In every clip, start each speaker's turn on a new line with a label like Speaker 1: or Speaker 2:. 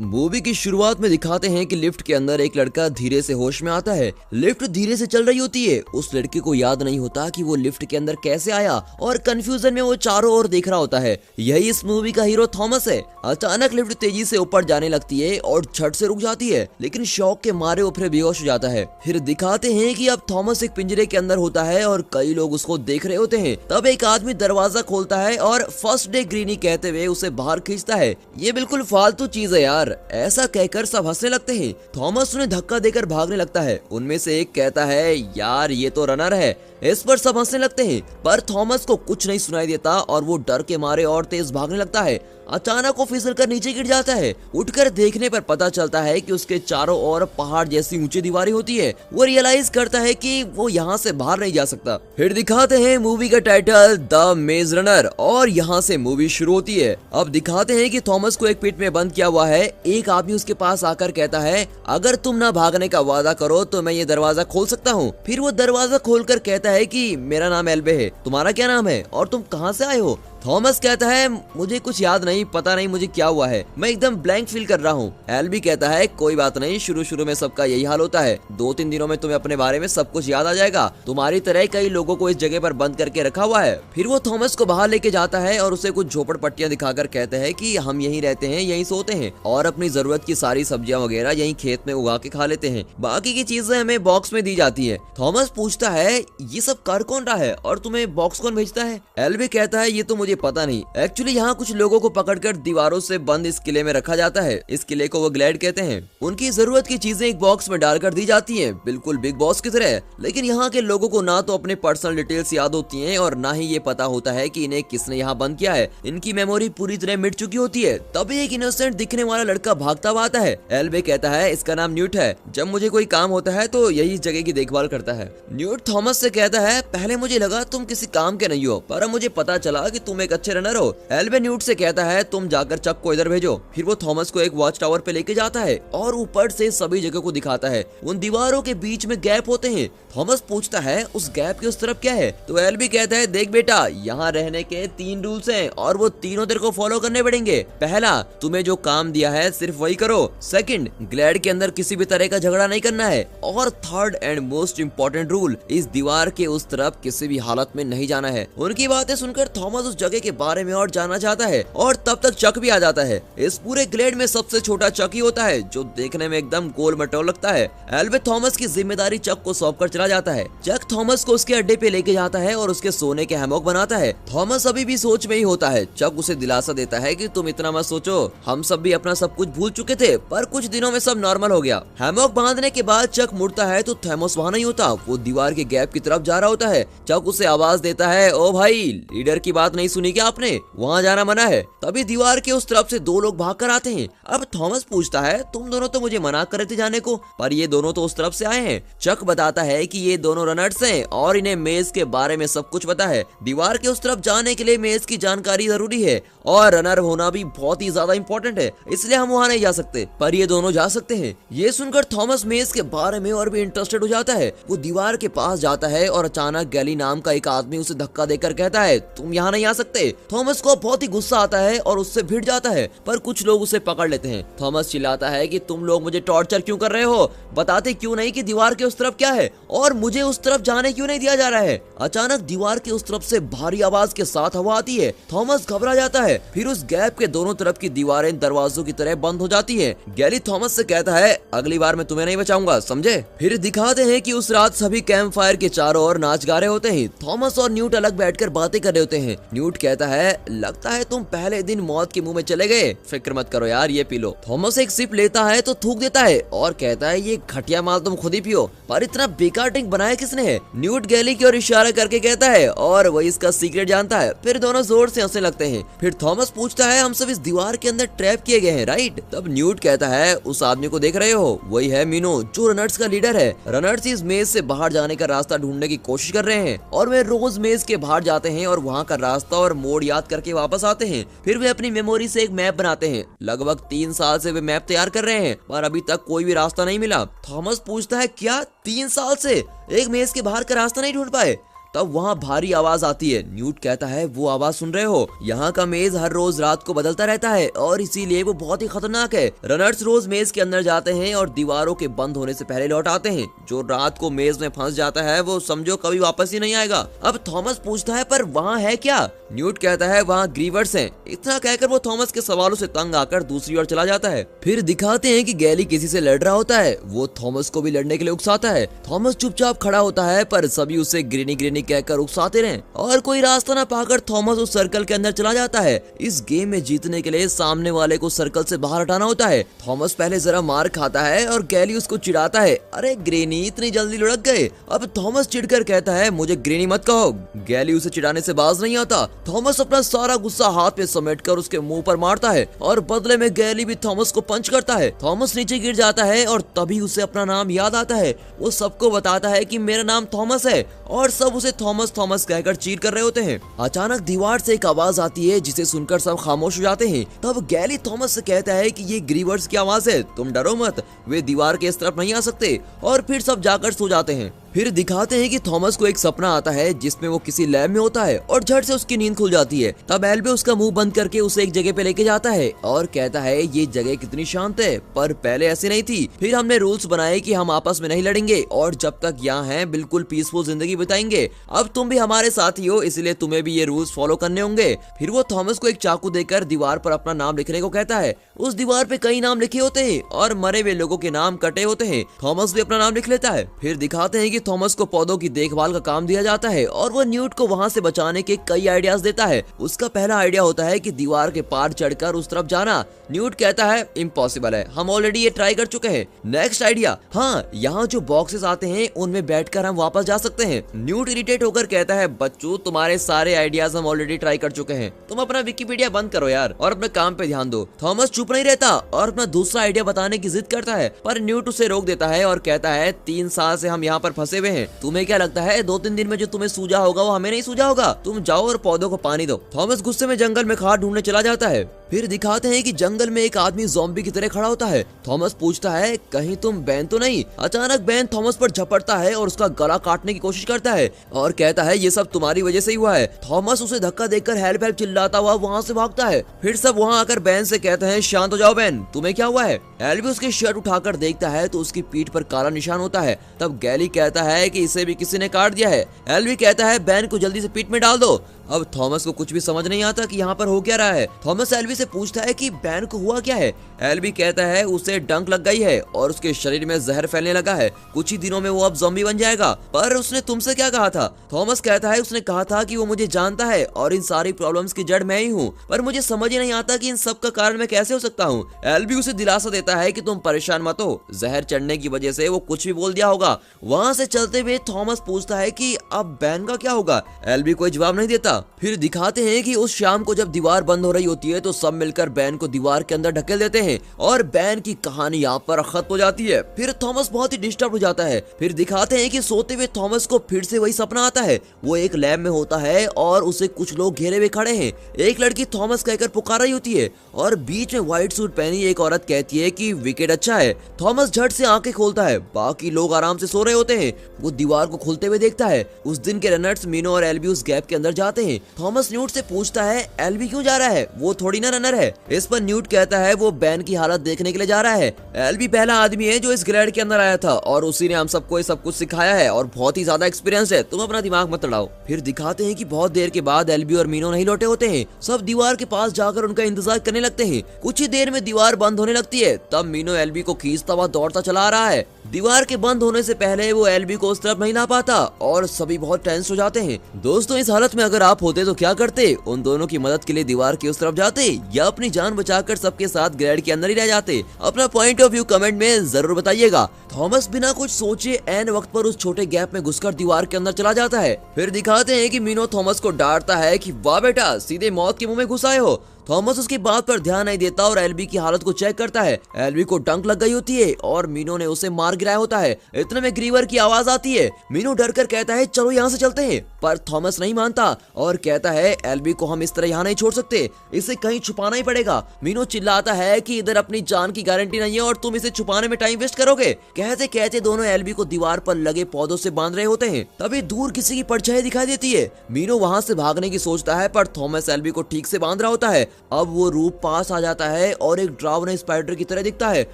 Speaker 1: Movie की शुरुआत में दिखाते हैं कि लिफ्ट के अंदर एक लड़का धीरे से होश में आता है। लिफ्ट धीरे से चल रही होती है। उस लड़के को याद नहीं होता कि वो लिफ्ट के अंदर कैसे आया और कंफ्यूजन में वो चारों ओर देख रहा होता है। यही इस मूवी का हीरो थॉमस है। अचानक लिफ्ट तेजी से ऊपर जाने लगती है और झट से रुक जाती है, लेकिन शॉक के मारे वो फिर बेहोश हो जाता है। फिर दिखाते हैं कि अब थॉमस एक पिंजरे के अंदर होता है और कई लोग उसको देख रहे होते हैं। तब एक आदमी दरवाजा खोलता है और फर्स्ट डे ग्रीनी कहते हुए उसे बाहर खींचता है। ये बिल्कुल फालतू चीज है यार, ऐसा कहकर सब हंसने लगते हैं। थॉमस उन्हें धक्का देकर भागने लगता है। उनमें से एक कहता है यार ये तो रनर है। इस पर सब हंसने लगते हैं, पर थॉमस को कुछ नहीं सुनाई देता और वो डर के मारे और तेज भागने लगता है। अचानक वो फिसल कर नीचे गिर जाता है। उठकर देखने पर पता चलता है कि उसके चारों ओर पहाड़ जैसी ऊंची दीवारें होती है। वो रियलाइज करता है कि वो यहाँ से बाहर नहीं जा सकता। फिर दिखाते हैं मूवी का टाइटल द मेज रनर और यहाँ से मूवी शुरू होती है। अब दिखाते हैं कि थॉमस को एक पिट में बंद किया हुआ है। एक आदमी उसके पास आकर कहता है अगर तुम ना भागने का वादा करो तो मैं ये दरवाजा खोल सकता हूँ। फिर वो दरवाजा खोलकर कहता है कि मेरा नाम एल्बे है, तुम्हारा क्या नाम है और तुम कहाँ से आए हो? थॉमस कहता है मुझे कुछ याद नहीं, पता नहीं मुझे क्या हुआ है, मैं एकदम ब्लैंक फील कर रहा हूँ। एल्बी कहता है कोई बात नहीं, शुरू में सबका यही हाल होता है। 2-3 दिनों में तुम्हें अपने बारे में सब कुछ याद आ जाएगा। तुम्हारी तरह कई लोगों को इस जगह पर बंद करके रखा हुआ है। फिर वो थॉमस को बाहर लेके जाता है और उसे कुछ झोपड़पट्टियां दिखाकर कहते हैं कि हम यहीं रहते हैं, यहीं सोते हैं और अपनी जरूरत की सारी सब्जियां वगैरह यहीं खेत में उगा के खा लेते हैं। बाकी की चीजें हमें बॉक्स में दी जाती है। थॉमस पूछता है ये सब कर कौन रहा है और तुम्हें बॉक्स कौन भेजता है? एल्बी कहता है ये तो मुझे पता नहीं, एक्चुअली यहाँ कुछ लोगों को पकड़कर दीवारों से बंद इस किले में रखा जाता है। इस किले को वो ग्लैड कहते हैं। उनकी जरूरत की चीजें एक बॉक्स में डालकर दी जाती हैं, बिल्कुल बिग बॉस की तरह। लेकिन यहाँ के लोगों को ना तो अपने पर्सनल डिटेल्स याद होती हैं और ना ही ये पता होता है कि इन्हें किसने यहाँ बंद किया है। इनकी मेमोरी पूरी तरह मिट चुकी होती है। तभी एक इनोसेंट दिखने वाला लड़का भागता हुआ आता है। एल्बे कहता है इसका नाम न्यूट है, जब मुझे कोई काम होता है तो यही इस जगह की देखभाल करता है। न्यूट थॉमस से कहता है पहले मुझे लगा तुम किसी काम के नहीं हो, पर अब मुझे पता चला कि तुम एक अच्छे रनर हो। एल्बे न्यूट से कहता है तुम जाकर चक को इधर भेजो। फिर वो थॉमस को एक वॉच टावर पे लेके जाता है और ऊपर से सभी जगह को दिखाता है। उन दीवारों के बीच में गैप होते हैं। थॉमस पूछता है उस गैप के उस तरफ क्या है? तो एल्बी कहता है देख बेटा, यहाँ रहने के 3 रूल्स हैं और वो तीनों तेरे को फॉलो करने पड़ेंगे। पहला, तुम्हें जो काम दिया है सिर्फ वही करो। सेकंड, ग्लैड के अंदर किसी भी तरह का झगड़ा नहीं करना है। और third and most important rule, इस दीवार के उस तरफ किसी भी हालत में नहीं जाना है। उनकी बातें सुनकर थॉमस उस जगह के बारे में और जानना चाहता है और तब तक चक भी आ जाता है। इस पूरे ग्लेड में सबसे छोटा चक ही होता है जो देखने में एकदम गोल मटोल लगता है। एल्बे थॉमस की जिम्मेदारी चक को सौंप कर चला जाता है। चक थॉमस को उसके अड्डे पे लेके जाता है और उसके सोने के हैमॉक बनाता है। थॉमस अभी भी सोच में ही होता है। चक उसे दिलासा देता है कि तुम इतना मत सोचो, हम सब भी अपना सब कुछ भूल चुके थे, पर कुछ दिनों में सब नॉर्मल हो गया। हैमॉक बांधने के बाद चक मुड़ता है तो थॉमस वहाँ नहीं होता, वो दीवार के गैप की तरफ जा रहा होता है। चक उसे आवाज देता है ओ भाई, लीडर की बात नहीं सुनी क्या आपने? वहाँ जाना मना है। तभी दीवार के उस तरफ से 2 लोग भाग कर आते हैं। अब थॉमस पूछता है तुम दोनों तो मुझे मना कर रहे थे जाने को, पर ये दोनों तो उस तरफ से आए हैं। चक बताता है कि ये दोनों रनर्स हैं और इन्हें मेज के बारे में सब कुछ पता है। दीवार के उस तरफ जाने के लिए मेज की जानकारी जरूरी है और रनर होना भी बहुत ही ज्यादा इम्पोर्टेंट है, इसलिए हम वहाँ नहीं जा सकते, पर ये दोनों जा सकते हैं। ये सुनकर थॉमस मेज के बारे में और भी इंटरेस्टेड हो जाता है। वो दीवार के पास जाता है और अचानक गैली नाम का एक आदमी उसे धक्का देकर कहता है तुम यहाँ नहीं आ सकते। थॉमस को बहुत ही गुस्सा आता है और उससे भिड़ जाता है, पर कुछ लोग उसे पकड़ लेते हैं। थॉमस चिल्लाता है कि तुम लोग मुझे टॉर्चर क्यों कर रहे हो? बताते क्यों नहीं कि दीवार के उस तरफ क्या है और मुझे उस तरफ जाने क्यों नहीं दिया जा रहा है? अचानक दीवार के उस तरफ से भारी आवाज के साथ हवा आती है। थॉमस घबरा जाता है। फिर उस गैप के दोनों तरफ की दीवारें दरवाजों की तरह बंद हो जाती है। गैली थॉमस से कहता है अगली बार मैं तुम्हें नहीं बचाऊंगा, समझे? फिर दिखाते हैं कि उस रात सभी कैंप फायर के चारों ओर नाच गा रहे होते हैं। थॉमस और न्यूट अलग बैठकर बातें कर रहे होते हैं। न्यूट कहता है लगता है तुम पहले दिन मौत के मुंह में चले गए, फिक्र मत करो यार, ये पी लो। थॉमस एक सिप लेता है तो थूक देता है और कहता है ये घटिया माल तुम खुद ही पियो, पर इतना बेकार ड्रिंक बनाया किसने है? न्यूट गैली की ओर इशारा करके कहता है और वही इसका सीक्रेट जानता है। फिर दोनों जोर से हंसने लगते हैं। फिर थॉमस पूछता है हम सब इस दीवार के अंदर ट्रैप किए गए हैं राइट? तब न्यूट कहता है उस आदमी को देख रहे हो, वही है मीनो जो रनर्स का लीडर है। रनर्स इस मेज से बाहर जाने का रास्ता ढूंढने की कोशिश कर रहे हैं और वे रोज मेज के बाहर जाते हैं और वहाँ का रास्ता और मोड़ याद करके वापस आते हैं। फिर वे अपनी मेमोरी से एक मैप बनाते हैं। लगभग 3 साल से वे मैप तैयार कर रहे हैं, पर अभी तक कोई भी रास्ता नहीं मिला। थॉमस पूछता है क्या 3 साल से एक मेज के बाहर का रास्ता नहीं ढूंढ पाए? तब वहाँ भारी आवाज आती है। न्यूट कहता है वो आवाज सुन रहे हो, यहाँ का मेज हर रोज रात को बदलता रहता है और इसीलिए वो बहुत ही खतरनाक है। रनर्स रोज मेज के अंदर जाते हैं और दीवारों के बंद होने से पहले लौट आते हैं। जो रात को मेज में फंस जाता है वो समझो कभी वापस ही नहीं आएगा। अब थॉमस पूछता है पर वहाँ है क्या? न्यूट कहता है वहाँ ग्रीवर्स हैं। इतना कहकर वो थॉमस के सवालों से तंग आकर दूसरी ओर चला जाता है। फिर दिखाते हैं कि गैली किसी से लड़ रहा होता है। वो थॉमस को भी लड़ने के लिए उकसाता है। थॉमस चुपचाप खड़ा होता है पर सभी उसे ग्रीनी ग्रीनी कहकर उकसाते रहे और कोई रास्ता न पाकर थॉमस उस सर्कल के अंदर चला जाता है। इस गेम में जीतने के लिए सामने वाले को सर्कल से बाहर हटाना होता है। थॉमस पहले जरा मार खाता है और गैली उसको चिढ़ाता है, अरे ग्रेनी इतनी जल्दी लुढ़क गए। अब थॉमस चिढ़कर कहता है मुझे ग्रेनी मत कहो। गैली उसे चिढ़ाने से बाज नहीं आता। थॉमस अपना सारा गुस्सा हाथ में समेटकर उसके मुंह पर मारता है और बदले में गैली भी थॉमस को पंच करता है। थॉमस नीचे गिर जाता है और तभी उसे अपना नाम याद आता है। वो सबको बताता है कि मेरा नाम थॉमस है और सब उसे थॉमस थॉमस कहकर चीर कर रहे होते हैं। अचानक दीवार से एक आवाज आती है जिसे सुनकर सब खामोश हो जाते हैं। तब गैली थॉमस से कहता है कि ये ग्रीवर्स की आवाज है, तुम डरो मत, वे दीवार के इस तरफ नहीं आ सकते। और फिर सब जाकर सो जाते हैं। फिर दिखाते हैं कि थॉमस को एक सपना आता है जिसमें वो किसी लैब में होता है और झट से उसकी नींद खुल जाती है। तब एल्बे उसका मुंह बंद करके उसे एक जगह पे लेके जाता है और कहता है ये जगह कितनी शांत है, पर पहले ऐसी नहीं थी। फिर हमने रूल्स बनाए कि हम आपस में नहीं लड़ेंगे और जब तक यहाँ हैं बिल्कुल पीसफुल जिंदगी बिताएंगे। अब तुम भी हमारे साथी हो इसलिए तुम्हें भी ये रूल्स फॉलो करने होंगे। फिर वो थॉमस को एक चाकू देकर दीवार पर अपना नाम लिखने को कहता है। उस दीवार पे कई नाम लिखे होते हैं और मरे हुए लोगों के नाम कटे होते हैं। थॉमस भी अपना नाम लिख लेता है। फिर दिखाते हैं कि थॉमस को पौधों की देखभाल का काम दिया जाता है और वो न्यूट को वहाँ से बचाने के कई आइडियाज देता है। उसका पहला आइडिया होता है कि दीवार के पार चढ़कर उस तरफ जाना। न्यूट कहता है इम्पॉसिबल है, हम ऑलरेडी ये ट्राई कर चुके हैं। नेक्स्ट आइडिया, हाँ यहाँ जो बॉक्सेस आते हैं उनमें बैठकर हम वापस जा सकते हैं। न्यूट इरिटेट होकर कहता है बच्चों तुम्हारे सारे आइडियाज हम ऑलरेडी ट्राई कर चुके हैं, तुम अपना विकिपीडिया बंद करो यार और अपने काम पे ध्यान दो। थॉमस चुप नहीं रहता और अपना दूसरा आइडिया बताने की जिद करता है पर न्यूट उसे रोक देता है और कहता है 3 साल से हम यहाँ पर फंसे हुए हैं, तुम्हें क्या लगता है 2-3 दिन में जो तुम्हें सूझा होगा वो हमें नहीं सूझा होगा, तुम जाओ और पौधों को पानी दो। थॉमस गुस्से में जंगल में खाद ढूंढने चला जाता है। फिर दिखाते हैं कि जंगल में एक आदमी ज़ॉम्बी की तरह खड़ा होता है। थॉमस पूछता है कहीं तुम बैन तो नहीं? अचानक बैन थॉमस पर झपटता है और उसका गला काटने की कोशिश करता है और कहता है ये सब तुम्हारी वजह से ही हुआ है। थॉमस उसे धक्का देकर हेल्प हेल्प चिल्लाता हुआ वहाँ से भागता है। फिर सब वहाँ आकर बैन से कहते हैं शांत हो जाओ बैन, तुम्हें क्या हुआ है? एल्बी उसकी शर्ट उठाकर देखता है तो उसकी पीठ पर काला निशान होता है। तब गैली कहता है कि इसे भी किसी ने काट दिया है। एल्बी कहता है बैन को जल्दी से पीठ में डाल दो। अब थॉमस को कुछ भी समझ नहीं आता कि यहाँ पर हो क्या रहा है। थॉमस एल्बी से पूछता है कि बैन को हुआ क्या है। एल्बी कहता है उसे डंक लग गई है और उसके शरीर में जहर फैलने लगा है, कुछ ही दिनों में वो अब ज़ॉम्बी बन जाएगा। पर उसने तुमसे क्या कहा था? थॉमस कहता है उसने कहा था कि वो मुझे जानता है और इन सारी प्रॉब्लम्स की जड़ मैं ही हूँ, पर मुझे समझ ही नहीं आता कि इन सब का कारण मैं कैसे हो सकता हूँ। एल्बी उसे दिलासा देता है कि तुम परेशान मत हो, जहर चढ़ने की वजह से वो कुछ भी बोल दिया होगा। वहाँ से चलते हुए थॉमस पूछता है कि अब बैन का क्या होगा? एल्बी कोई जवाब नहीं देता। फिर दिखाते हैं कि उस शाम को जब दीवार बंद हो रही होती है तो सब मिलकर बैन को दीवार के अंदर ढकेल देते हैं और बैन की कहानी यहाँ पर खत्म हो जाती है। फिर थॉमस बहुत ही डिस्टर्ब हो जाता है। फिर दिखाते हैं कि सोते हुए थॉमस को फिर से वही सपना आता है। वो एक लैब में होता है और उसे कुछ लोग घेरे हुए खड़े हैं। एक लड़की थॉमस कहकर पुकार रही होती है और बीच में व्हाइट सूट पहनी एक औरत कहती है कि विकेट अच्छा है। थॉमस झट से आंखें खोलता है, बाकी लोग आराम से सो रहे होते हैं। वो दीवार को खुलते हुए देखता है। उस दिन के रनर्स मीनो और एल्बी उस गैप के अंदर जाते हैं। थॉमस न्यूट से पूछता है एल्बी क्यों जा रहा है, वो थोड़ी ना रनर है। इस पर न्यूट कहता है वो बैन की हालत देखने के लिए जा रहा है। एल्बी पहला आदमी है जो इस ग्रेड के अंदर आया था और उसी ने हम सबको ये सब कुछ सिखाया है और बहुत ही ज्यादा एक्सपीरियंस है, तुम अपना दिमाग मत लड़ाओ। फिर दिखाते हैं कि बहुत देर के बाद एल्बी और मीनो नहीं लौटे होते हैं। सब दीवार के पास जाकर उनका इंतजार करने लगते हैं। कुछ ही देर में दीवार बंद होने लगती है। तब मीनो एल्बी को खींचता हुआ दौड़ता चला आ रहा है। दीवार के बंद होने से पहले वो एल्बी को उस तरफ नहीं ला पाता और सभी बहुत टेंस हो जाते हैं। दोस्तों इस हालत में अगर आप होते तो क्या करते? उन दोनों की मदद के लिए दीवार की उस तरफ जाते या अपनी जान बचाकर सबके साथ ग्रेड के अंदर ही रह जाते? अपना पॉइंट ऑफ व्यू कमेंट में जरूर बताइएगा। थॉमस बिना कुछ सोचे एन वक्त पर उस छोटे गैप में घुसकर दीवार के अंदर चला जाता है। फिर दिखाते हैं कि मीनो थॉमस को डांटता है कि वाह बेटा सीधे मौत के मुंह में घुस आए हो। थॉमस उसकी बात पर ध्यान नहीं देता और एल्बी की हालत को चेक करता है। एल्बी को डंक लग गई होती है और मीनो ने उसे मार गिराया होता है। इतने में ग्रीवर की आवाज आती है। मीनो डर कर कहता है चलो यहाँ से चलते हैं, पर थॉमस नहीं मानता और कहता है एल्बी को हम इस तरह यहाँ नहीं छोड़ सकते, इसे कहीं छुपाना ही पड़ेगा। मीनो चिल्लाता है कि इधर अपनी जान की गारंटी नहीं है और तुम इसे छुपाने में टाइम वेस्ट करोगे। कहते कहते दोनों एल्बी को दीवार पर लगे पौधों से बांध रहे होते हैं। तभी दूर किसी की परछाई दिखाई देती है। मीनो वहां से भागने की सोचता है पर थॉमस एल्बी को ठीक से बांध रहा होता है। अब वो रूप पास आ जाता है और एक डरावने स्पाइडर की तरह दिखता है।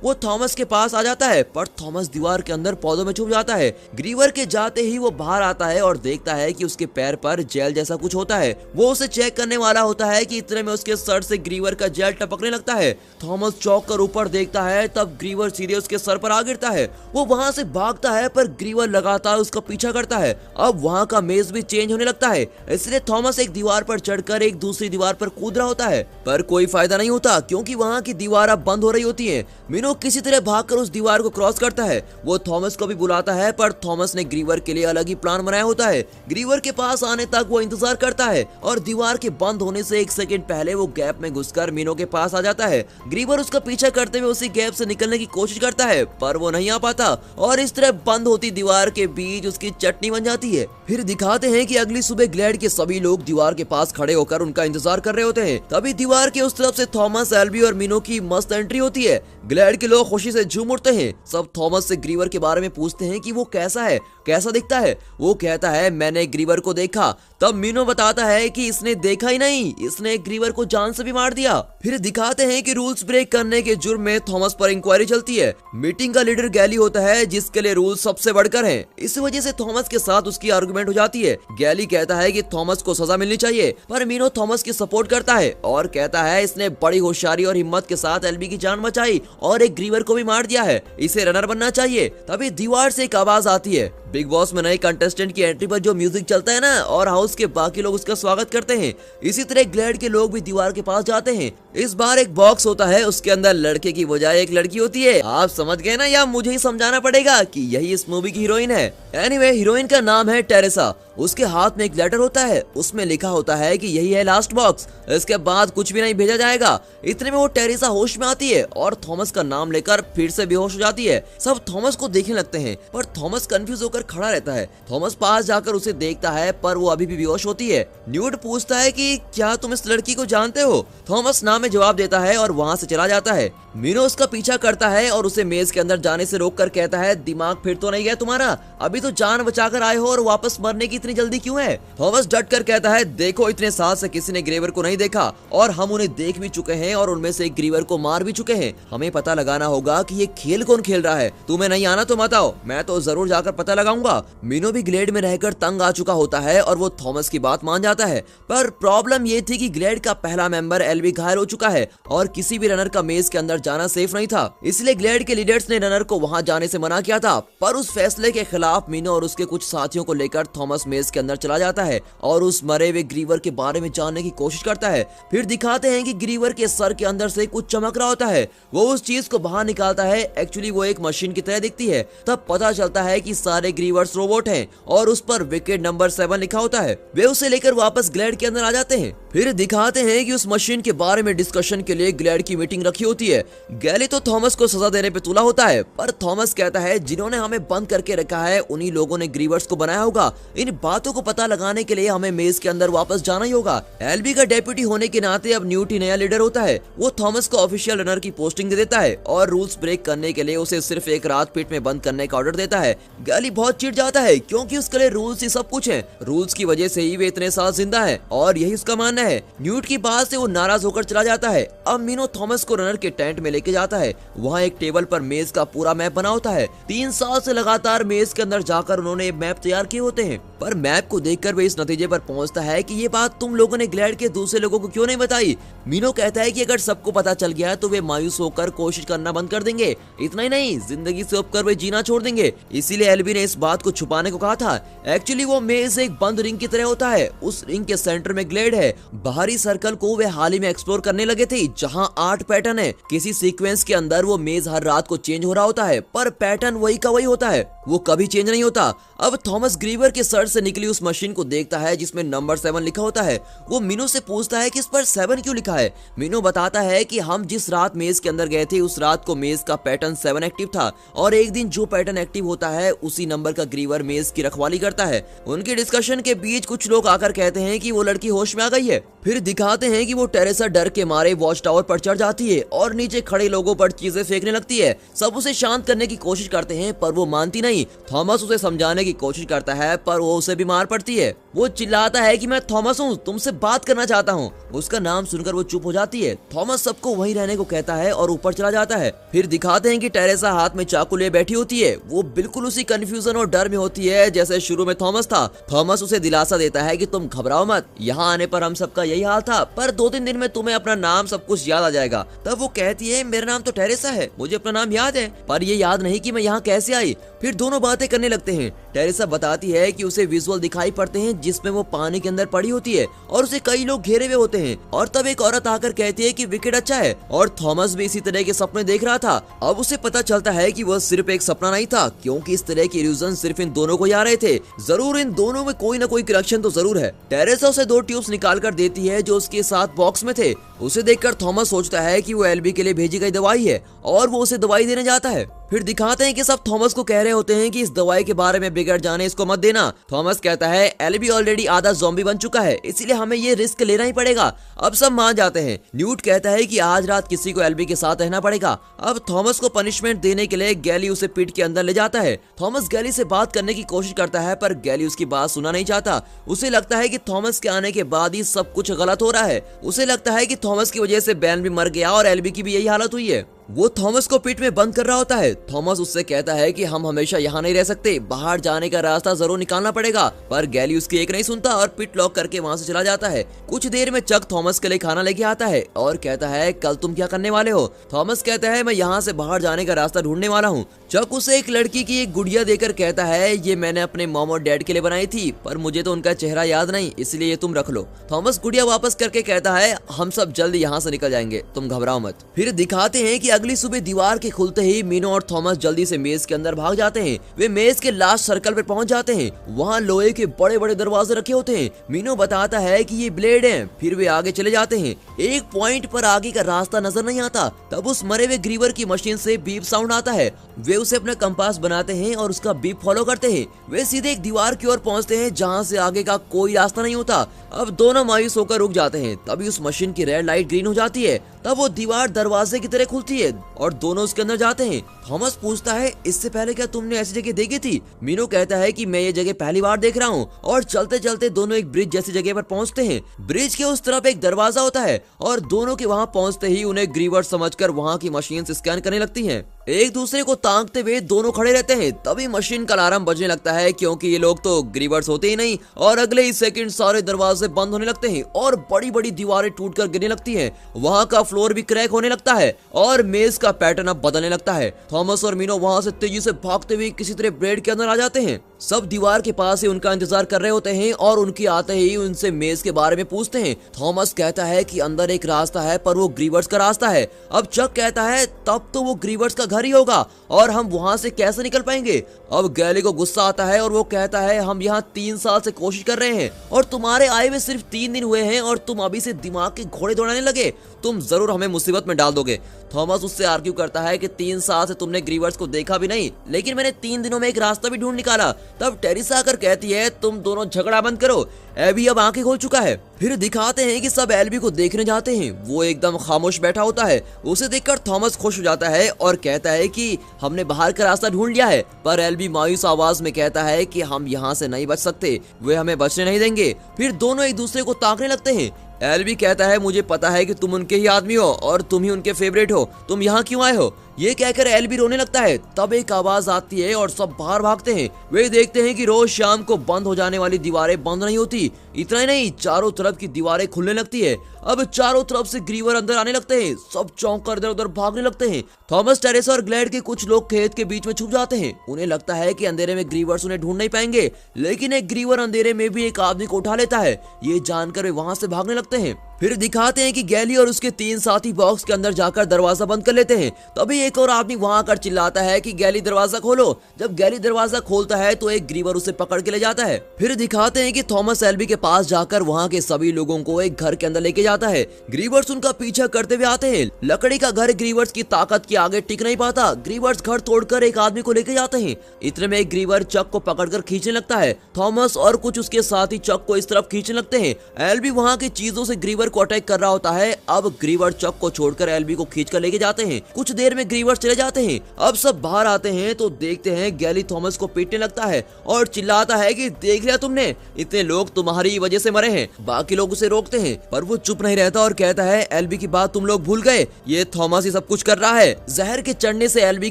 Speaker 1: वो थॉमस के पास आ जाता है पर थॉमस दीवार के अंदर पौधों में छुप जाता है। ग्रीवर के जाते ही वो बाहर आता है और देखता है कि उसके पैर पर जेल जैसा कुछ होता है। वो उसे चेक करने वाला होता है कि इतने में उसके सर से ग्रीवर का जेल टपकने लगता है। थॉमस चौंक कर ऊपर देखता है, तब ग्रीवर सीधे उसके सर पर आ गिरता है। वो वहां से भागता है पर ग्रीवर लगातार उसका पीछा करता है। अब वहां का मेज भी चेंज होने लगता है, इसलिए थॉमस एक दीवार पर चढ़कर एक दूसरी दीवार पर कूद रहा होता है, पर कोई फायदा नहीं होता क्योंकि वहां की दीवार अब बंद हो रही होती है। मीनो किसी तरह भागकर उस दीवार को क्रॉस करता है। वो थॉमस को भी बुलाता है पर थॉमस ने ग्रीवर के लिए अलग ही प्लान बनाया होता है। ग्रीवर के पास आने तक वो इंतजार करता है और दीवार के बंद होने से 1 सेकंड पहले वो गैप में घुसकर मीनो के पास आ जाता है। ग्रीवर उसका पीछा करते हुए उसी गैप से निकलने की कोशिश करता है पर वो नहीं आ पाता और इस तरह बंद होती दीवार के बीच उसकी चटनी बन जाती है। फिर दिखाते हैं कि अगली सुबह ग्लैड के सभी लोग दीवार के पास खड़े होकर उनका इंतजार कर रहे होते हैं। तभी दीवार के उस तरफ से थॉमस, एल्बी और मीनो की मस्त एंट्री होती है। ग्लैड के लोग खुशी से झूम उठते हैं। सब थॉमस से ग्रीवर के बारे में पूछते हैं कि वो कैसा है, कैसा दिखता है। वो कहता है मैंने ग्रीवर को देखा। तब मीनो बताता है कि इसने देखा ही नहीं, इसने ग्रीवर को जान से भी मार दिया। फिर दिखाते हैं कि रूल्स ब्रेक करने के जुर्म में थॉमस पर इंक्वायरी चलती है। मीटिंग का लीडर गैली होता है जिसके लिए रूल्स सबसे बढ़कर हैं। इस वजह से थॉमस के साथ उसकी आर्गुमेंट हो जाती है। गैली कहता है कि थॉमस को सजा मिलनी चाहिए पर मीनो थॉमस की सपोर्ट करता है और कहता है इसने बड़ी होशियारी और हिम्मत के साथ एल्बी की जान बचाई और एक ग्रीवर को भी मार दिया है, इसे रनर बनना चाहिए। तभी दीवार से एक आवाज आती है। बिग बॉस में नए कंटेस्टेंट की एंट्री पर जो म्यूजिक चलता है ना और हाउस के बाकी लोग उसका स्वागत करते हैं। इसी तरह ग्लैड के लोग भी दीवार के पास जाते हैं। इस बार एक बॉक्स होता है, उसके अंदर लड़के की बजाय एक लड़की होती है। आप समझ गए ना, या मुझे ही समझाना पड़ेगा कि यही इस मूवी की हीरोइन है। एनीवे, हीरोइन का नाम है टेरेसा। उसके हाथ में एक लेटर होता है, उसमें लिखा होता है कि यही है लास्ट बॉक्स, इसके बाद कुछ भी नहीं भेजा जाएगा। इतने में वो टेरेसा होश में आती है और थॉमस का नाम लेकर फिर से बेहोश हो जाती है। सब थॉमस को देखने लगते हैं पर थॉमस कंफ्यूज होकर खड़ा रहता है। थॉमस पास जाकर उसे देखता है पर वो अभी भी बेहोश होती है। न्यूट पूछता है कि क्या तुम इस लड़की को जानते हो? थॉमस ना में जवाब देता है और वहाँ से चला जाता है। मीनो उसका पीछा करता है और उसे मेज के अंदर जाने से रोककर कहता है दिमाग फिर तो नहीं गया तुम्हारा? अभी तो जान बचाकर आए हो और वापस मरने की इतनी जल्दी क्यों है? थॉमस डट कर कहता है देखो, इतने साल से किसी ने ग्रीवर को नहीं देखा और हम उन्हें देख भी चुके हैं और उनमें से एक ग्रीवर को मार भी चुके हैं। हमें पता लगाना होगा कि ये खेल कौन खेल रहा है। तुम्हें नहीं आना तो मत आओ, मैं तो जरूर जाकर पता लगाऊंगा। मीनो भी ग्लेड में रहकर तंग आ चुका होता है और वो थॉमस की बात मान जाता है। पर प्रॉब्लम ये थी कि ग्लेड का पहला मेंबर एल्बी घायल हो चुका है और किसी भी रनर का मेज के अंदर जाना सेफ नहीं था, इसलिए ग्लेड के लीडर्स ने रनर को वहां जाने से मना किया था। पर उस फैसले के खिलाफ मीनो और उसके कुछ साथियों को लेकर थॉमस मेज के अंदर चला जाता है और उस मरे हुए ग्रीवर के बारे में जानने की कोशिश करता है। फिर दिखाते हैं कि ग्रीवर के सर के अंदर से कुछ चमक रहा होता है। वो उस चीज को बाहर निकालता है, एक्चुअली वो एक मशीन की तरह दिखती है। तब पता चलता है कि सारे ग्रीवर्स रोबोट हैं और उस पर विकेट नंबर 7 लिखा होता है। वे उसे लेकर वापस ग्लेड के अंदर आ जाते हैं। फिर दिखाते हैं कि उस मशीन के बारे में डिस्कशन के लिए ग्लेड की मीटिंग रखी होती है। गैली तो थॉमस को सजा देने पे तुला होता है पर थॉमस कहता है जिन्होंने हमें बंद करके रखा है उन्हीं लोगों ने ग्रीवर्स को बनाया होगा। इन बातों को पता लगाने के लिए हमें मेज के अंदर वापस जाना ही होगा। एल्बी का डेप्यूटी होने के नाते अब न्यूट ही नया लीडर होता है। वो थॉमस को ऑफिशियल रनर की पोस्टिंग दे देता है और रूल्स ब्रेक करने के लिए उसे सिर्फ एक रात पीठ में बंद करने का ऑर्डर देता है। गैली बहुत चिढ़ जाता है क्योंकि उसके लिए रूल्स ही सब कुछ है। रूल्स की वजह से ही वे इतने साल जिंदा है और यही उसका मानना है। न्यूट की बात से वो नाराज होकर चला जाता है। अब मीनो थॉमस को रनर के टेंट में लेके जाता है। वहाँ एक टेबल पर मेज का पूरा मैप बना होता है। 3 साल से लगातार मेज के अंदर जाकर उन्होंने मैप तैयार किए होते हैं, पर मैप को देखकर वे इस नतीजे पर पहुंचता है कि ये बात तुम लोगों ने ग्लैड के दूसरे लोगों को क्यों नहीं बताई। मीनो कहता है कि अगर सबको पता चल गया तो वे मायूस होकर कोशिश करना बंद कर देंगे। इतना ही नहीं, जिंदगी से उबकर वे जीना छोड़ देंगे। इसीलिए एल्बी ने इस बात को छुपाने को कहा था। एक्चुअली वो मेज एक बंद रिंग की तरह होता है। उस रिंग के सेंटर में ग्लैड है। बाहरी सर्कल को वे हाल ही में एक्सप्लोर करने लगे थे जहाँ 8 पैटर्न है। किसी सीक्वेंस के अंदर वो मेज हर रात को चेंज हो रहा होता है पर पैटर्न वही का वही होता है। वो कभी चेंज नहीं होता। अब थॉमस ग्रीवर के सर से निकली उस मशीन को देखता है जिसमें नंबर 7 लिखा होता है। वो मीनो से पूछता है कि इस पर 7 क्यों लिखा है। मीनो बताता है कि हम जिस रात मेज के अंदर गए थे उस रात को मेज का पैटर्न 7 एक्टिव था और एक दिन जो पैटर्न एक्टिव होता है उसी नंबर का ग्रीवर मेज की रखवाली करता है। उनके डिस्कशन के बीच कुछ लोग आकर कहते हैं कि वो लड़की होश में आ गई है। फिर दिखाते हैं कि वो टेरेसा डर के मारे वॉच टावर पर चढ़ जाती है और नीचे खड़े लोगों पर चीजें फेंकने लगती है। सब उसे शांत करने की कोशिश करते हैं पर वो मानती नहीं। थॉमस उसे समझाने की कोशिश करता है पर वो उसे भी मार पड़ती है। वो चिल्लाता है कि मैं थॉमस हूँ, तुमसे बात करना चाहता हूँ। उसका नाम सुनकर वो चुप हो जाती है। थॉमस सबको वहीं रहने को कहता है और ऊपर चला जाता है। फिर दिखाते हैं कि टेरेसा हाथ में चाकू लिए बैठी होती है। वो बिल्कुल उसी कंफ्यूजन और डर में होती है जैसे शुरू में थॉमस था। थॉमस उसे दिलासा देता है कि तुम घबराओ मत, यहाँ आने पर हम सबका यही हाल था, पर 2-3 दिन में तुम्हें अपना नाम सब कुछ याद आ जाएगा। तब वो कहती है मेरा नाम तो टेरेसा है, मुझे अपना नाम याद है, पर ये याद नहीं कि मैं यहाँ कैसे आई। फिर दोनों बातें करने लगते हैं। टेरेसा बताती है कि उसे विजुअल दिखाई पड़ते हैं जिसमें वो पानी के अंदर पड़ी होती है और उसे कई लोग घेरे हुए होते हैं। और तब एक औरत आकर कहती है कि विकेट अच्छा है और थॉमस भी इसी तरह के सपने देख रहा था। अब उसे पता चलता है कि वह सिर्फ एक सपना नहीं था, क्योंकि इस तरह के इल्यूजन सिर्फ इन दोनों को ही आ रहे थे। जरूर इन दोनों में कोई ना कोई कनेक्शन तो जरूर है। टेरेसा उसे 2 ट्यूब्स निकाल कर देती है जो उसके साथ बॉक्स में थे। उसे देखकर थॉमस सोचता है कि वो एल्बी के लिए भेजी गई दवाई है और वो उसे दवाई देने जाता है। फिर दिखाते हैं कि सब थॉमस को कह रहे होते हैं कि इस दवाई के बारे में बिगड़ जाने इसको मत देना। थॉमस कहता है एल्बी ऑलरेडी आधा ज़ॉम्बी बन चुका है, इसलिए हमें ये रिस्क लेना ही पड़ेगा। अब सब मान जाते हैं। न्यूट कहता है कि आज रात किसी को एल्बी के साथ रहना पड़ेगा। अब थॉमस को पनिशमेंट देने के लिए गैली उसे पीठ के अंदर ले जाता है। थॉमस गैली से बात करने की कोशिश करता है पर गैली उसकी बात सुनना नहीं चाहता। उसे लगता है कि थॉमस के आने के बाद ही सब कुछ गलत हो रहा है। उसे लगता है कि थॉमस की वजह से बैन भी मर गया और एल्बी की भी यही हालत हुई है। वो थॉमस को पीठ में बंद कर रहा होता है। थॉमस उससे कहता है कि हम हमेशा यहाँ नहीं रह सकते, बाहर जाने का रास्ता जरूर निकालना पड़ेगा, पर गैली उसकी एक नहीं सुनता और पिट लॉक करके वहाँ से चला जाता है। कुछ देर में चक थॉमस के लिए खाना लेके आता है और कहता है कल तुम क्या करने वाले हो। थॉमस कहता है मैं यहाँ से बाहर जाने का रास्ता ढूंढने वाला हूँ। चक उसे एक लड़की की एक गुड़िया देकर कहता है ये मैंने अपने मॉम और डैड के लिए बनाई थी, पर मुझे तो उनका चेहरा याद नहीं, इसलिए ये तुम रख लो। थॉमस गुड़िया वापस करके कहता है हम सब जल्द यहाँ से निकल जाएंगे, तुम घबराओ मत। फिर दिखाते हैं कि अगली सुबह दीवार के खुलते ही मीनो और थॉमस जल्दी से मेज के अंदर भाग जाते हैं। वे मेज के लास्ट सर्कल पे पहुंच जाते हैं। वहाँ लोहे के बड़े बड़े दरवाजे रखे होते हैं। मीनो बताता है कि ये ब्लेड हैं। फिर वे आगे चले जाते हैं। एक पॉइंट पर आगे का रास्ता नजर नहीं आता। तब उस मरे हुए ग्रीवर की मशीन से बीप साउंड आता है। वे उसे अपना कंपास बनाते हैं और उसका बीप फॉलो करते हैं। वे सीधे एक दीवार की ओर पहुंचते हैं जहां से आगे का कोई रास्ता नहीं होता। अब दोनों मायूस होकर रुक जाते हैं। तभी उस मशीन की रेड लाइट ग्रीन हो जाती है। तब वो दीवार दरवाजे की तरह खुलती है और दोनों उसके अंदर जाते हैं। थॉमस पूछता है इससे पहले क्या तुमने ऐसी जगह देखी थी। मीनो कहता है कि मैं ये जगह पहली बार देख रहा हूँ। और चलते चलते दोनों एक ब्रिज जैसी जगह पर पहुंचते हैं। ब्रिज के उस तरफ एक दरवाजा होता है और दोनों के वहाँ पहुंचते ही उन्हें ग्रीवर समझकर वहाँ की मशीन स्कैन करने लगती है। एक दूसरे को ताकते हुए दोनों खड़े रहते हैं। तभी मशीन का अलार्म बजने लगता है, क्योंकि ये लोग तो ग्रीवर्स होते ही नहीं। और अगले ही सेकंड सारे दरवाजे बंद होने लगते हैं और बड़ी बड़ी दीवारें टूटकर गिरने लगती हैं। वहाँ का फ्लोर भी क्रैक होने लगता है और मेज का पैटर्न अब बदलने लगता है। थॉमस और मीनो वहाँ से तेजी से भागते हुए किसी तरह ब्रेड के अंदर आ जाते हैं। सब दीवार के पास ही उनका इंतजार कर रहे होते हैं और उनके आते ही उनसे मेज के बारे में पूछते हैं। थॉमस कहता है कि अंदर एक रास्ता है, पर वो ग्रीवर्स का रास्ता है। अब चक कहता है तब तो वो ग्रीवर्स का घर ही होगा और हम वहाँ से कैसे निकल पाएंगे। अब गैली को गुस्सा आता है और वो कहता है हम यहाँ 3 साल से कोशिश कर रहे हैं और तुम्हारे आए हुए सिर्फ 3 दिन हुए हैं और तुम अभी से दिमाग के घोड़े दौड़ाने लगे। तुम जरूर हमें मुसीबत में डाल दोगे। थॉमस उससे आर्ग्यू करता है कि 3 साल से तुमने ग्रीवर्स को देखा भी नहीं, लेकिन मैंने 3 दिनों में एक रास्ता भी ढूंढ निकाला। तब टेरेसा आकर कहती है तुम दोनों झगड़ा बंद करो, एबी अब आंखें खोल चुका है। फिर दिखाते हैं कि सब एल्बी को देखने जाते हैं। वो एकदम खामोश बैठा होता है। उसे देखकर थॉमस खुश हो जाता है और कहता है कि हमने बाहर का रास्ता ढूंढ लिया है। पर एल्बी मायूस आवाज में कहता है कि हम यहाँ से नहीं बच सकते, वे हमें बचने नहीं देंगे। फिर दोनों एक दूसरे को ताकने लगते हैं। एल्बी कहता है मुझे पता है कि तुम उनके ही आदमी हो और तुम ही उनके फेवरेट हो, तुम यहाँ क्यों आए हो। ये कहकर एल्बी रोने लगता है। तब एक आवाज आती है और सब बाहर भागते हैं। वे देखते हैं कि रोज शाम को बंद हो जाने वाली दीवारें बंद नहीं होती। इतना ही नहीं, चारों तरफ की दीवारें खुलने लगती है। अब चारों तरफ से ग्रीवर अंदर आने लगते हैं। सब चौंक कर इधर उधर भागने लगते हैं। थॉमस, टेरेसा और ग्लैड के कुछ लोग खेत के बीच में छुप जाते हैं। उन्हें लगता है कि अंधेरे में ग्रीवर्स उन्हें ढूंढ नहीं पाएंगे, लेकिन एक ग्रीवर अंधेरे में भी एक आदमी को उठा लेता है। ये जानकर वे वहां से भागने लगते हैं। फिर दिखाते हैं कि गैली और उसके 3 साथी बॉक्स के अंदर जाकर दरवाजा बंद कर लेते हैं। तभी एक और आदमी वहां आकर चिल्लाता है कि गैली दरवाजा खोलो। जब गैली दरवाजा खोलता है तो एक ग्रीवर उसे पकड़ के ले जाता है। फिर दिखाते हैं कि थॉमस एल्बी के पास जाकर वहां के सभी लोगों को एक घर के अंदर लेके जाता है। ग्रीवर्स उनका पीछा करते हुए आते हैं। लकड़ी का घर ग्रीवर्स की ताकत के आगे टिक नहीं पाता। ग्रीवर्स घर तोड़कर एक आदमी को लेके जाते हैं। इतने में एक ग्रीवर चक को पकड़कर खींचने लगता है। थॉमस और कुछ उसके साथी चक को इस तरफ खींचने लगते हैं। एल्बी वहां की चीजों से ग्रीवर को अटैक कर रहा होता है। अब ग्रीवर चक को छोड़कर एल्बी को खींचकर लेके जाते हैं। कुछ देर में ग्रीवर चले जाते हैं। अब सब बाहर आते हैं तो देखते हैं गैली थॉमस को पीटने लगता है और चिल्लाता है कि देख लिया तुमने, इतने लोग तुम्हारी वजह से मरे हैं। बाकी लोग उसे रोकते हैं पर वो चुप नहीं रहता और कहता है एल्बी की बात तुम लोग भूल गए, ये थॉमस ही सब कुछ कर रहा है। जहर के चढ़ने से एल्बी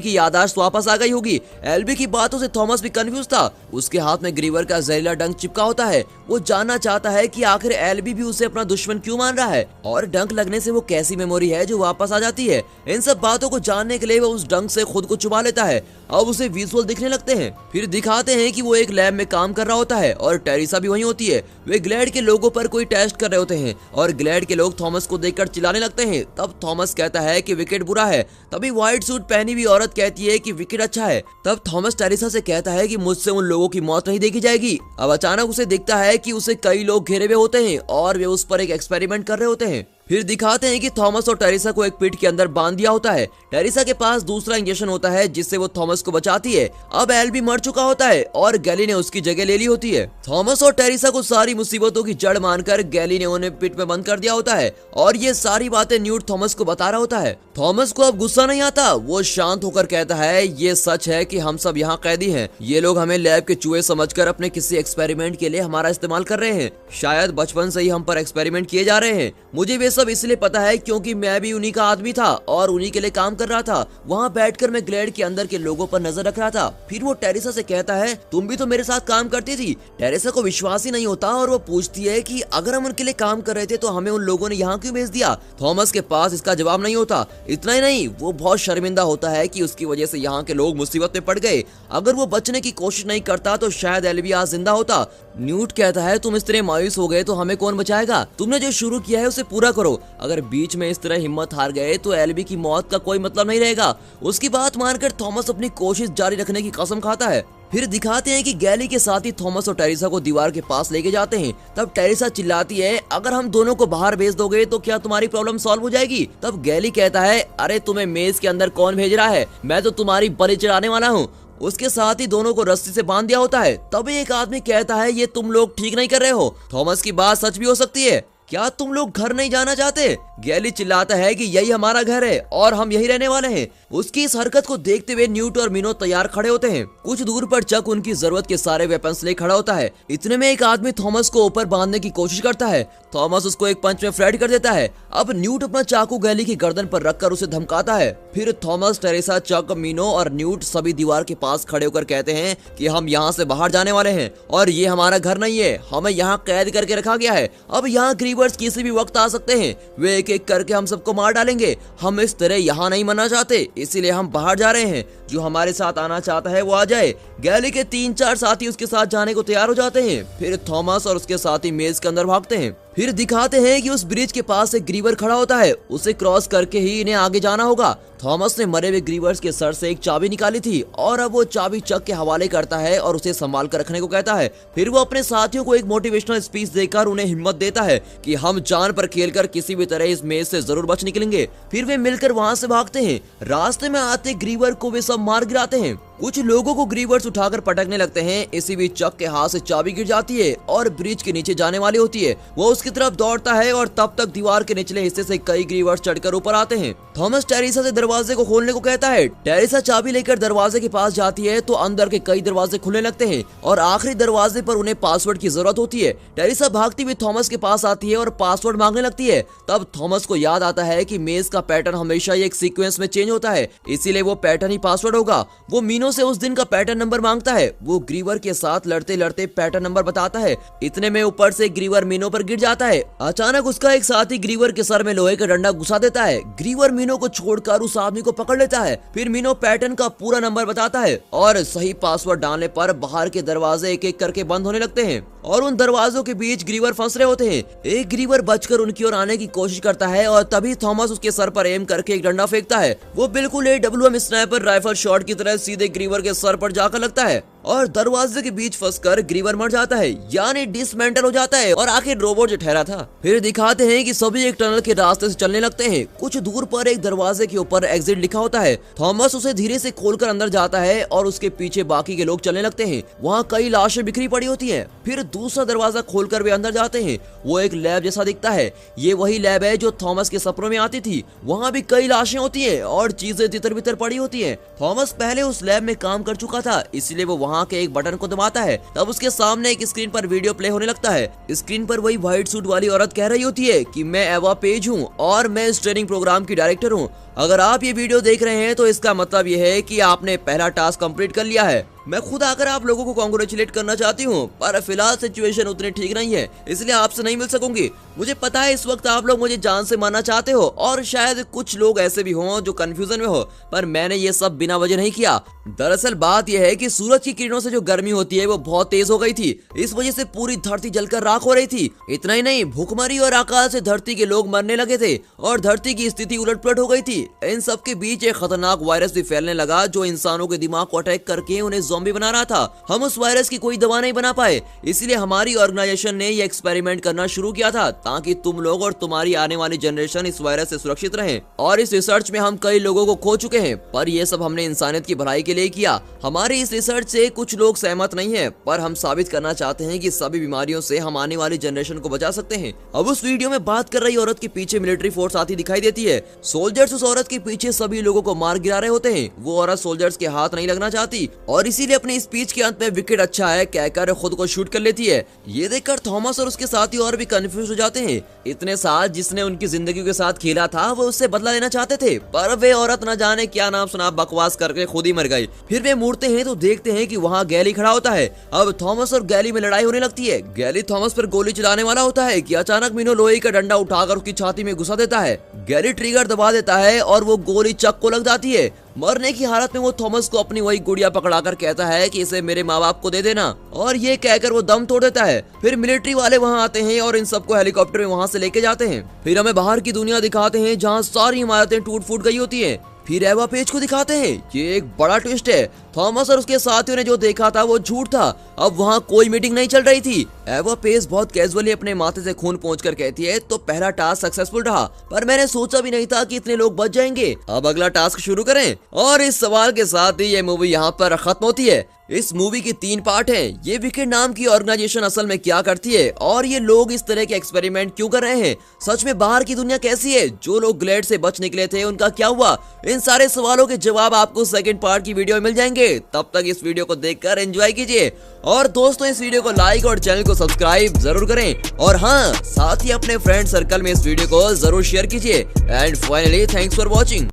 Speaker 1: की याददाश्त वापस आ गई होगी। एल्बी की बातों से थॉमस भी कंफ्यूज था। उसके हाथ में ग्रीवर का जहरीला डंक चिपका होता है। वो जानना चाहता है कि आखिर एल्बी भी उसे अपना दुश्मन क्यों मान रहा है और डंक लगने से वो कैसी मेमोरी है जो वापस आ जाती है। इन सब बातों को जानने के लिए वो उस डंक से खुद को छुपा लेता है। अब उसे विजुअल दिखने लगते हैं। फिर दिखाते हैं कि वो एक लैब में काम कर रहा होता है और टेरिसा भी वहीं होती है। वे ग्लैड के लोगों पर कोई टेस्ट कर रहे होते हैं और ग्लैड के लोग थॉमस को देखकर चिल्लाने लगते हैं। तब थॉमस कहता है कि विकेट बुरा है। तभी व्हाइट सूट पहनी हुई औरत कहती है कि विकेट अच्छा है। तब थॉमस टेरिसा से कहता है कि मुझसे उन लोगों की मौत नहीं देखी जाएगी। अब अचानक उसे दिखता है कि उसे कई लोग घेरे हुए होते हैं और वे उस पर एक एक्सपेरिमेंट कर रहे होते हैं। फिर दिखाते हैं कि थॉमस और टेरिसा को एक पिट के अंदर बांध दिया होता है। टेरिसा के पास दूसरा इंजेक्शन होता है जिससे वो थॉमस को बचाती है। अब एल्बी मर चुका होता है और गैली ने उसकी जगह ले ली होती है। थॉमस और टेरिसा को सारी मुसीबतों की जड़ मानकर गैली ने उन्हें पिट में बंद कर दिया होता है और ये सारी बातें न्यूट थॉमस को बता रहा होता है। थॉमस को अब गुस्सा नहीं आता। वो शांत होकर कहता है ये सच है कि हम सब यहाँ कैदी हैं। ये लोग हमें लैब के चूहे समझकर अपने किसी एक्सपेरिमेंट के लिए हमारा इस्तेमाल कर रहे हैं। शायद बचपन से ही हम पर एक्सपेरिमेंट किए जा रहे हैं। मुझे वे सब इसलिए पता है क्योंकि मैं भी उन्हीं का आदमी था और उन्हीं के लिए काम कर रहा था। वहाँ बैठकर मैं ग्लैड के अंदर के लोगों पर नजर रख रहा था। फिर वो टेरिसा से कहता है तुम भी तो मेरे साथ काम करती थी। टेरिसा को विश्वास ही नहीं होता और वो पूछती है कि अगर हम उनके लिए काम कर रहे थे तो हमें उन लोगों ने यहाँ क्यों भेज दिया। थॉमस के पास इसका जवाब नहीं होता। इतना ही नहीं, वो बहुत शर्मिंदा होता है कि उसकी वजह से यहाँ के लोग मुसीबत में पड़ गए। अगर वो बचने की कोशिश नहीं करता तो शायद एल्बी आज जिंदा होता। न्यूट कहता है तुम इस तरह मायूस हो गए तो हमें कौन बचाएगा। तुमने जो शुरू किया है उसे पूरा करो। अगर बीच में इस तरह हिम्मत हार गए तो एल्बी की मौत का कोई मतलब नहीं रहेगा। उसकी बात मानकर थॉमस अपनी कोशिश जारी रखने की कसम खाता है। फिर दिखाते हैं कि गैली के साथ ही थॉमस और टेरिसा को दीवार के पास लेके जाते हैं। तब टेरिसा चिल्लाती है अगर हम दोनों को बाहर भेज दोगे तो क्या तुम्हारी प्रॉब्लम सॉल्व हो जाएगी। तब गैली कहता है अरे तुम्हें मेज के अंदर कौन भेज रहा है, मैं तो तुम्हारी बलि चढ़ाने वाला हूँ। उसके साथ ही दोनों को रस्सी से बांध दिया होता है। तभी एक आदमी कहता है ये तुम लोग ठीक नहीं कर रहे हो। थॉमस की बात सच भी हो सकती है। क्या तुम लोग घर नहीं जाना चाहते। गैली चिल्लाता है कि यही हमारा घर है और हम यही रहने वाले हैं। उसकी इस हरकत को देखते हुए न्यूट और मिनो तैयार खड़े होते हैं। कुछ दूर पर चक उनकी जरूरत के सारे वेपन्स ले खड़ा होता है। इतने में एक आदमी थॉमस को ऊपर बांधने की कोशिश करता है। थॉमस उसको एक पंच में फ्लैट कर देता है। अब न्यूट अपना चाकू गैली की गर्दन पर रखकर उसे धमकाता है। फिर थॉमस, टेरिसा, चक, मिनो और न्यूट सभी दीवार के पास खड़े होकर कहते हैं कि हम यहाँ से बाहर जाने वाले हैं और ये हमारा घर नहीं है, हमें यहाँ कैद करके रखा गया है। अब यहाँ ग्रीवर्स किसी भी वक्त आ सकते हैं। वे एक एक करके हम सबको मार डालेंगे। हम इस तरह यहाँ नहीं मरना चाहते, इसीलिए हम बाहर जा रहे हैं। जो हमारे साथ आना चाहता है वो आ जाए। गैली के 3-4 साथी उसके साथ जाने को तैयार हो जाते हैं। फिर थॉमस और उसके साथी मेज के अंदर भागते हैं। फिर दिखाते हैं कि उस ब्रिज के पास एक ग्रीवर खड़ा होता है। उसे क्रॉस करके ही इन्हें आगे जाना होगा। थॉमस ने मरे हुए ग्रीवर्स के सर से एक चाबी निकाली थी और अब वो चाबी चक के हवाले करता है और उसे संभाल कर रखने को कहता है। फिर वो अपने साथियों को एक मोटिवेशनल स्पीच देकर उन्हें हिम्मत देता है कि हम जान पर खेलकर किसी भी तरह इस मेज से जरूर बच निकलेंगे। फिर वे मिलकर वहाँ से भागते हैं। रास्ते में आते ग्रीवर को वे सब मार गिराते हैं। कुछ लोगों को ग्रीवर्स उठाकर पटकने लगते हैं। इसी बीच चक के हाथ से चाबी गिर जाती है और ब्रिज के नीचे जाने वाली होती है। वो उसकी तरफ दौड़ता है और तब तक दीवार के निचले हिस्से से कई ग्रीवर्स चढ़कर ऊपर आते हैं। थॉमस टेरिसा से दरवाजे को खोलने को कहता है। टेरिसा चाबी लेकर दरवाजे के पास जाती है तो अंदर के कई दरवाजे खुलने लगते हैं और आखिरी दरवाजे पर उन्हें पासवर्ड की जरूरत होती है। टेरिसा भागती हुई थॉमस के पास आती है और पासवर्ड मांगने लगती है। तब थॉमस को याद आता है कि मेज का पैटर्न हमेशा एक सीक्वेंस में चेंज होता है, इसीलिए वो पैटर्न ही पासवर्ड होगा। वो मीनो से उस दिन का पैटर्न नंबर मांगता है। वो ग्रीवर के साथ लड़ते लड़ते पैटर्न नंबर बताता है। इतने में ऊपर से ग्रीवर मीनो पर गिर जाता है। अचानक उसका एक साथी ग्रीवर के सर में लोहे का डंडा घुसा देता है। ग्रीवर मीनो को छोड़कर उस आदमी को पकड़ लेता है। फिर मीनो पैटर्न का पूरा नंबर बताता है और सही पासवर्ड डालने पर बाहर के दरवाजे एक एक करके बंद होने लगते हैं और उन दरवाजों के बीच ग्रीवर फंस रहे होते हैं। एक ग्रीवर बचकर उनकी ओर आने की कोशिश करता है और तभी थॉमस उसके सर पर एम करके एक डंडा फेंकता है। वो बिल्कुल AWM स्नाइपर राइफल शॉट की तरह सीधे ग्रीवर के सर पर जाकर लगता है और दरवाजे के बीच फंसकर ग्रीवर मर जाता है, यानी डिसमेंटल हो जाता है और आखिर रोबोट जो ठहरा था। फिर दिखाते हैं कि सभी एक टनल के रास्ते से चलने लगते हैं। कुछ दूर पर एक दरवाजे के ऊपर एग्जिट लिखा होता है। थॉमस उसे धीरे से खोलकर अंदर जाता है और उसके पीछे बाकी के लोग चलने लगते हैं। वहाँ कई लाशें बिखरी पड़ी होती हैं। फिर दूसरा दरवाजा खोलकर वे अंदर जाते हैं। वो एक लैब जैसा दिखता है। ये वही लैब है जो थॉमस के सपनों में आती थी। वहाँ भी कई लाशें होती है और चीजें तितर बितर पड़ी होती है। थॉमस पहले उस लैब में काम कर चुका था, इसलिए वो वहाँ के एक बटन को दबाता है। तब उसके सामने एक स्क्रीन पर वीडियो प्ले होने लगता है। स्क्रीन पर वही व्हाइट सूट वाली औरत कह रही होती है कि मैं एवा पेज हूँ और मैं इस ट्रेनिंग प्रोग्राम की डायरेक्टर हूँ। अगर आप ये वीडियो देख रहे हैं तो इसका मतलब ये है कि आपने पहला टास्क कंप्लीट कर लिया है। मैं खुद आकर आप लोगों को कांग्रेचुलेट करना चाहती हूँ, पर फिलहाल सिचुएशन उतनी ठीक नहीं है, इसलिए आपसे नहीं मिल सकूंगी। मुझे पता है इस वक्त आप लोग मुझे जान से मारना चाहते हो और शायद कुछ लोग ऐसे भी हों जो कंफ्यूजन में हो, पर मैंने ये सब बिना वजह नहीं किया। दरअसल बात यह है कि सूरज की किरणों से जो गर्मी होती है वो बहुत तेज हो गई थी। इस वजह से पूरी धरती जलकर राख हो रही थी। इतना ही नहीं, भूखमरी और अकाल से धरती के लोग मरने लगे थे और धरती की स्थिति उलटपलट हो गई थी। इन सब के बीच एक खतरनाक वायरस भी फैलने लगा जो इंसानों के दिमाग को अटैक करके उन्हें ज़ॉम्बी बना रहा था। हम उस वायरस की कोई दवा नहीं बना पाए, इसलिए हमारी ऑर्गेनाइजेशन ने ये एक्सपेरिमेंट करना शुरू किया था ताकि तुम लोग और तुम्हारी आने वाली जनरेशन इस वायरस से सुरक्षित रहें। और इस रिसर्च में हम कई लोगों को खो चुके हैं, पर यह सब हमने इंसानियत की भलाई के लिए किया। हमारी इस रिसर्च से कुछ लोग सहमत नहीं है, पर हम साबित करना चाहते हैं कि सभी बीमारियों से हम आने वाली जनरेशन को बचा सकते हैं। अब उस वीडियो में बात कर रही औरत के पीछे मिलिट्री फोर्स आती दिखाई देती है। सोल्जर्स उस औरत के पीछे सभी लोगों को मार गिरा रहे होते हैं। वो औरत सोल्जर्स के हाथ नहीं लगना चाहती और इसीलिए अपनी स्पीच के अंत में विकेट अच्छा है कहकर खुद को शूट कर लेती है। ये देखकर थॉमस और उसके साथी और भी कंफ्यूज हो जाते हैं। इतने साल जिसने उनकी जिंदगी के साथ खेला था वो उससे बदला लेना चाहते थे, पर वे औरत न जाने क्या नाम सुना बकवास करके खुद ही मर गई। फिर वे मुड़ते हैं तो देखते हैं कि वहाँ गैली खड़ा होता है। अब थॉमस और गैली में लड़ाई होने लगती है। गैली थॉमस पर गोली चलाने वाला होता है कि अचानक मीनो लोहे का डंडा उठाकर उसकी छाती में घुसा देता है। गैली ट्रिगर दबा देता है और वो गोली चक को लग जाती है। मरने की हालत में वो थॉमस को अपनी वही गुड़िया पकड़ाकर कहता है कि इसे मेरे माँ बाप को दे देना, और ये कहकर वो दम तोड़ देता है। फिर मिलिट्री वाले वहाँ आते हैं और इन सबको हेलीकॉप्टर में वहाँ से लेके जाते हैं। फिर हमें बाहर की दुनिया दिखाते हैं जहाँ सारी इमारतें टूट फूट गई होती है। फिर एवा पेज को दिखाते हैं। ये एक बड़ा ट्विस्ट है। थॉमस और उसके साथियों ने जो देखा था वो झूठ था। अब वहाँ कोई मीटिंग नहीं चल रही थी। एवा पेज बहुत कैजुअली अपने माथे से खून पोंछकर कहती है तो पहला टास्क सक्सेसफुल रहा, पर मैंने सोचा भी नहीं था कि इतने लोग बच जाएंगे। अब अगला टास्क शुरू करें। और इस सवाल के साथ ही ये मूवी यहाँ पर खत्म होती है। इस मूवी के 3 पार्ट हैं। ये विकेट नाम की ऑर्गेनाइजेशन असल में क्या करती है और ये लोग इस तरह के एक्सपेरिमेंट क्यों कर रहे हैं, सच में बाहर की दुनिया कैसी है, जो लोग ग्लेड से बच निकले थे उनका क्या हुआ, इन सारे सवालों के जवाब आपको सेकंड पार्ट की वीडियो में मिल जाएंगे। तब तक इस वीडियो को देखकर एंजॉय कीजिए और दोस्तों इस वीडियो को लाइक और चैनल को सब्सक्राइब जरूर करें और हाँ, साथ ही अपने फ्रेंड सर्कल में इस वीडियो को जरूर शेयर कीजिए। And finally thanks for watching.